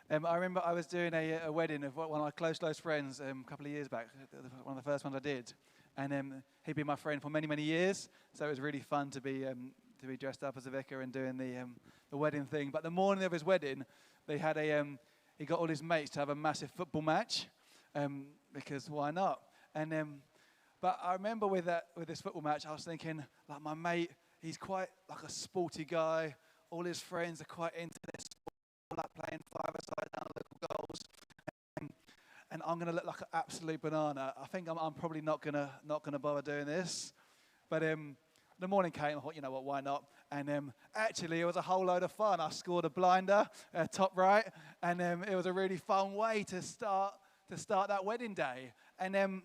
I remember I was doing a wedding of one of my close friends a couple of years back, one of the first ones I did. And he'd been my friend for many, many years, so it was really fun to be dressed up as a vicar and doing the wedding thing. But the morning of his wedding, they had he got all his mates to have a massive football match, because why not? And but I remember with this football match, I was thinking, like, my mate, he's quite like a sporty guy. All his friends are quite into this, like playing five-a-side down local goals. And I'm going to look like an absolute banana. I think I'm probably not gonna bother doing this. But the morning came, I thought, you know what, why not? And actually, it was a whole load of fun. I scored a blinder, top right, and it was a really fun way to start that wedding day. And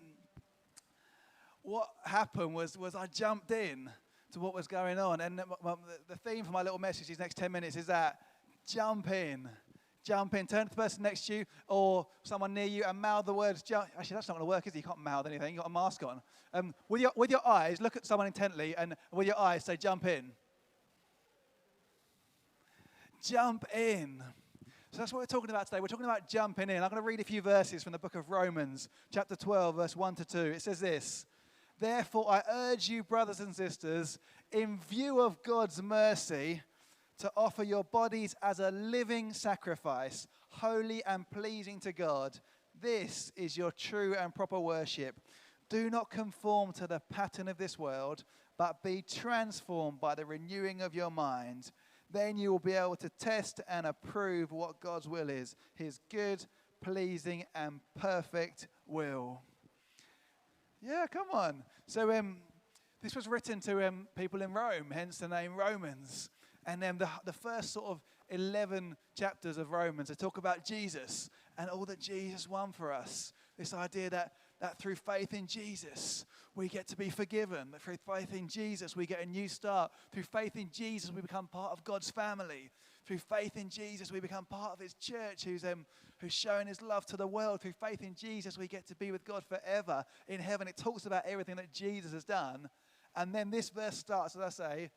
what happened was I jumped in to what was going on. And the theme for my little message these next 10 minutes is that jump in. Jump in. Turn to the person next to you or someone near you and mouth the words jump. Actually, that's not going to work, is it? You can't mouth anything. You've got a mask on. With your eyes, look at someone intently and with your eyes say jump in. Jump in. So that's what we're talking about today. We're talking about jumping in. I'm going to read a few verses from the book of Romans, chapter 12, verse 1 to 2. It says this: Therefore, I urge you, brothers and sisters, in view of God's mercy, to offer your bodies as a living sacrifice, holy and pleasing to God. This is your true and proper worship. Do not conform to the pattern of this world, but be transformed by the renewing of your mind. Then you will be able to test and approve what God's will is, his good, pleasing, and perfect will. Yeah, come on. So this was written to people in Rome, hence the name Romans. And then the first sort of 11 chapters of Romans, they talk about Jesus and all that Jesus won for us. This idea that through faith in Jesus, we get to be forgiven. That through faith in Jesus, we get a new start. Through faith in Jesus, we become part of God's family. Through faith in Jesus, we become part of his church who's showing his love to the world. Through faith in Jesus, we get to be with God forever in heaven. It talks about everything that Jesus has done. And then this verse starts, as I say,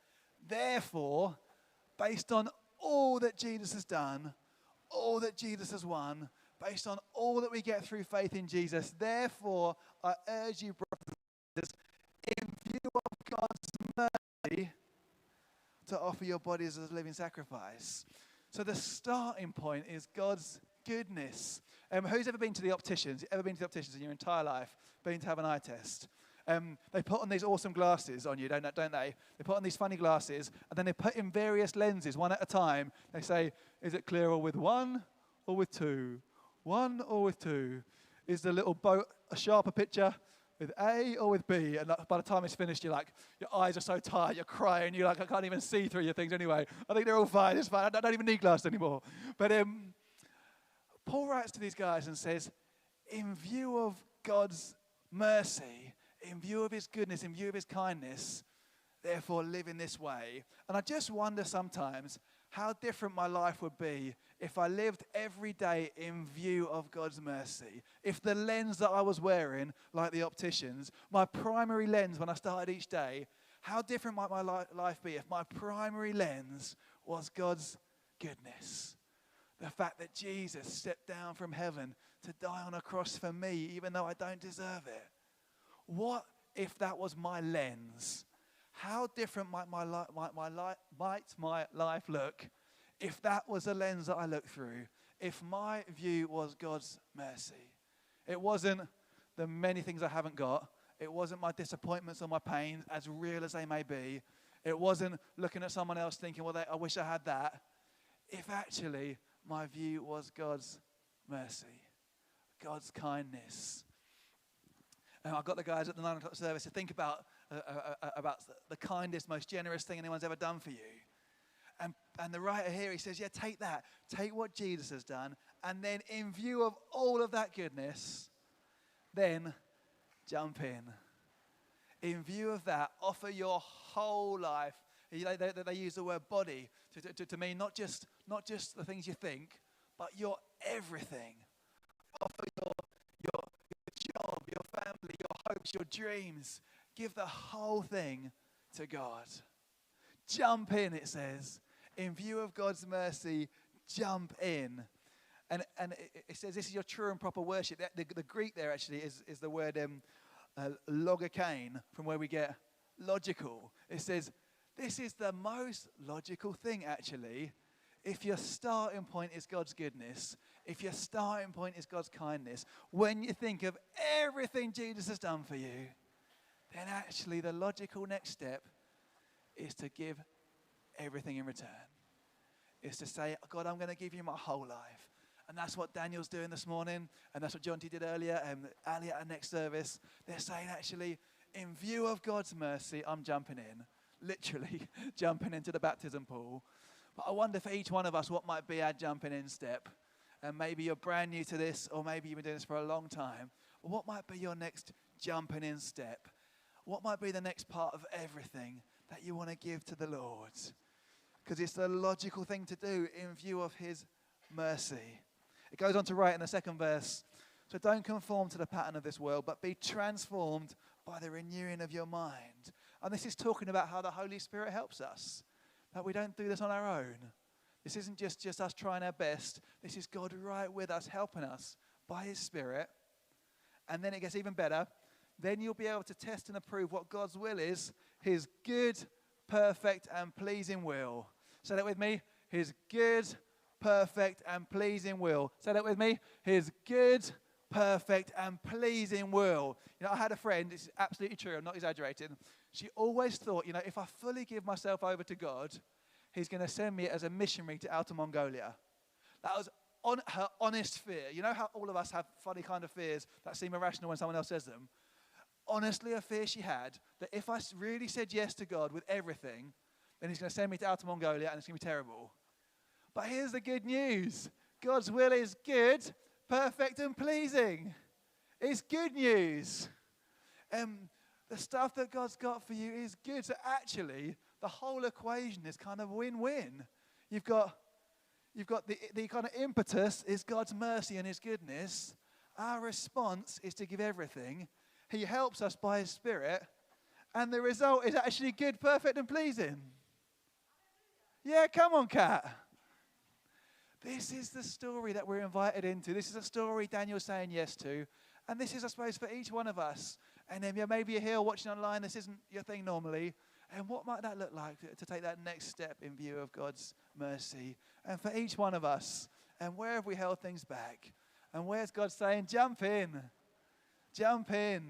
therefore, based on all that Jesus has done, all that Jesus has won, based on all that we get through faith in Jesus, therefore, I urge you, brothers and sisters, in view of God's mercy, to offer your bodies as a living sacrifice. So the starting point is God's goodness. Who's ever been to the opticians? Ever been to the opticians in your entire life? Been to have an eye test? They put on these awesome glasses on you, don't they? They put on these funny glasses, and then they put in various lenses, one at a time. They say, is it clearer with one or with two? One or with two? Is the little boat a sharper picture with A or with B? And by the time it's finished, you're like, your eyes are so tired, you're crying, you're like, I can't even see through your things anyway. I think they're all fine, it's fine, I don't even need glasses anymore. But Paul writes to these guys and says, in view of God's mercy, in view of his goodness, in view of his kindness, therefore live in this way. And I just wonder sometimes how different my life would be if I lived every day in view of God's mercy. If the lens that I was wearing, like the opticians, my primary lens when I started each day, how different might my life be if my primary lens was God's goodness. The fact that Jesus stepped down from heaven to die on a cross for me, even though I don't deserve it. What if that was my lens? How different might my life look if that was the lens that I looked through? If my view was God's mercy? It wasn't the many things I haven't got. It wasn't my disappointments or my pains, as real as they may be. It wasn't looking at someone else thinking, well, I wish I had that. If actually my view was God's mercy, God's kindness. And I've got the guys at the 9 o'clock service to think about the kindest, most generous thing anyone's ever done for you. And the writer here, he says, yeah, take that. Take what Jesus has done. And then in view of all of that goodness, then jump in. In view of that, offer your whole life. They use the word body to mean not just the things you think, but your everything. Offer your job, your family, your hopes, your dreams. Give the whole thing to God. Jump in, it says. In view of God's mercy, jump in. And it says this is your true and proper worship. The Greek there actually is the word logikain, from where we get logical. It says this is the most logical thing actually. If your starting point is God's goodness, if your starting point is God's kindness, when you think of everything Jesus has done for you, then actually the logical next step is to give everything in return. Is to say, God, I'm going to give you my whole life. And that's what Daniel's doing this morning, and that's what John T did earlier, and Ali at our next service. They're saying, actually, in view of God's mercy, I'm jumping in, literally jumping into the baptism pool. But I wonder for each one of us what might be our jumping in step. And maybe you're brand new to this, or maybe you've been doing this for a long time. What might be your next jumping in step? What might be the next part of everything that you want to give to the Lord? Because it's the logical thing to do in view of his mercy. It goes on to write in the second verse, so don't conform to the pattern of this world, but be transformed by the renewing of your mind. And this is talking about how the Holy Spirit helps us, that we don't do this on our own. This isn't just us trying our best. This is God right with us, helping us by his Spirit. And then it gets even better. Then you'll be able to test and approve what God's will is, his good, perfect, and pleasing will. Say that with me. His good, perfect, and pleasing will. Say that with me. His good, perfect, and pleasing will. You know, I had a friend, this is absolutely true, I'm not exaggerating. She always thought, you know, if I fully give myself over to God, he's going to send me as a missionary to Outer Mongolia. That was her honest fear. You know how all of us have funny kind of fears that seem irrational when someone else says them? Honestly, a fear she had that if I really said yes to God with everything, then he's going to send me to Outer Mongolia and it's going to be terrible. But here's the good news. God's will is good, perfect, and pleasing. It's good news. The stuff that God's got for you is good. So actually, the whole equation is kind of win-win. You've got the kind of impetus is God's mercy and his goodness. Our response is to give everything. He helps us by his Spirit. And the result is actually good, perfect, and pleasing. Yeah, come on, Kat. This is the story that we're invited into. This is a story Daniel's saying yes to. And this is, I suppose, for each one of us. And then maybe you're here watching online. This isn't your thing normally. And what might that look like to take that next step in view of God's mercy? And for each one of us, and where have we held things back? And where's God saying, jump in. Jump in.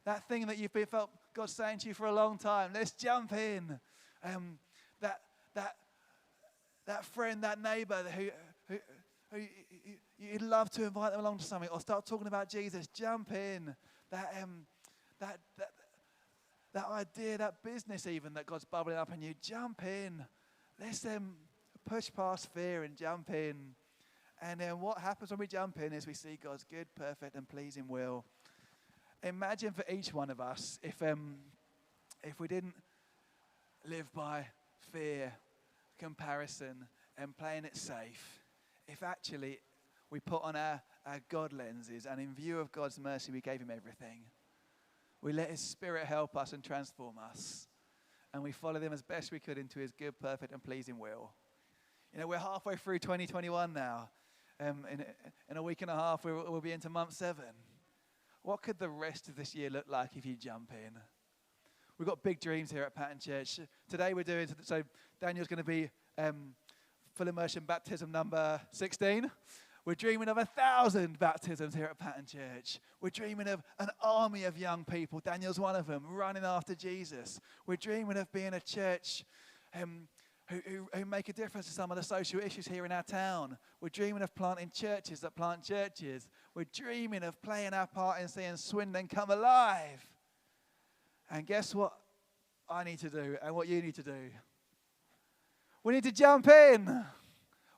That thing that you've felt God saying to you for a long time, let's jump in. That friend, that neighbor who you'd love to invite them along to something or start talking about Jesus, jump in. That idea, that business even that God's bubbling up in you, jump in. Let's push past fear and jump in. And then what happens when we jump in is we see God's good, perfect, and pleasing will. Imagine for each one of us if we didn't live by fear, comparison, and playing it safe. If actually we put on our God lenses and in view of God's mercy we gave him everything. We let his Spirit help us and transform us. And we followed him as best we could into his good, perfect, and pleasing will. You know, we're halfway through 2021 now. In a week and a half, we'll be into month 7. What could the rest of this year look like if you jump in? We've got big dreams here at Pattern Church. Today we're doing, so Daniel's going to be full immersion baptism number 16. We're dreaming of 1,000 baptisms here at Pattern Church. We're dreaming of an army of young people. Daniel's one of them, running after Jesus. We're dreaming of being a church who make a difference to some of the social issues here in our town. We're dreaming of planting churches that plant churches. We're dreaming of playing our part in seeing Swindon come alive. And guess what I need to do and what you need to do? We need to jump in.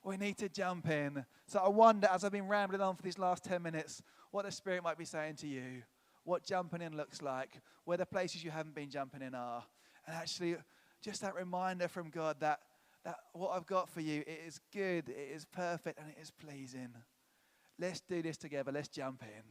We need to jump in. So I wonder, as I've been rambling on for these last 10 minutes, what the Spirit might be saying to you, what jumping in looks like, where the places you haven't been jumping in are. And actually, just that reminder from God that what I've got for you, it is good, it is perfect, and it is pleasing. Let's do this together. Let's jump in.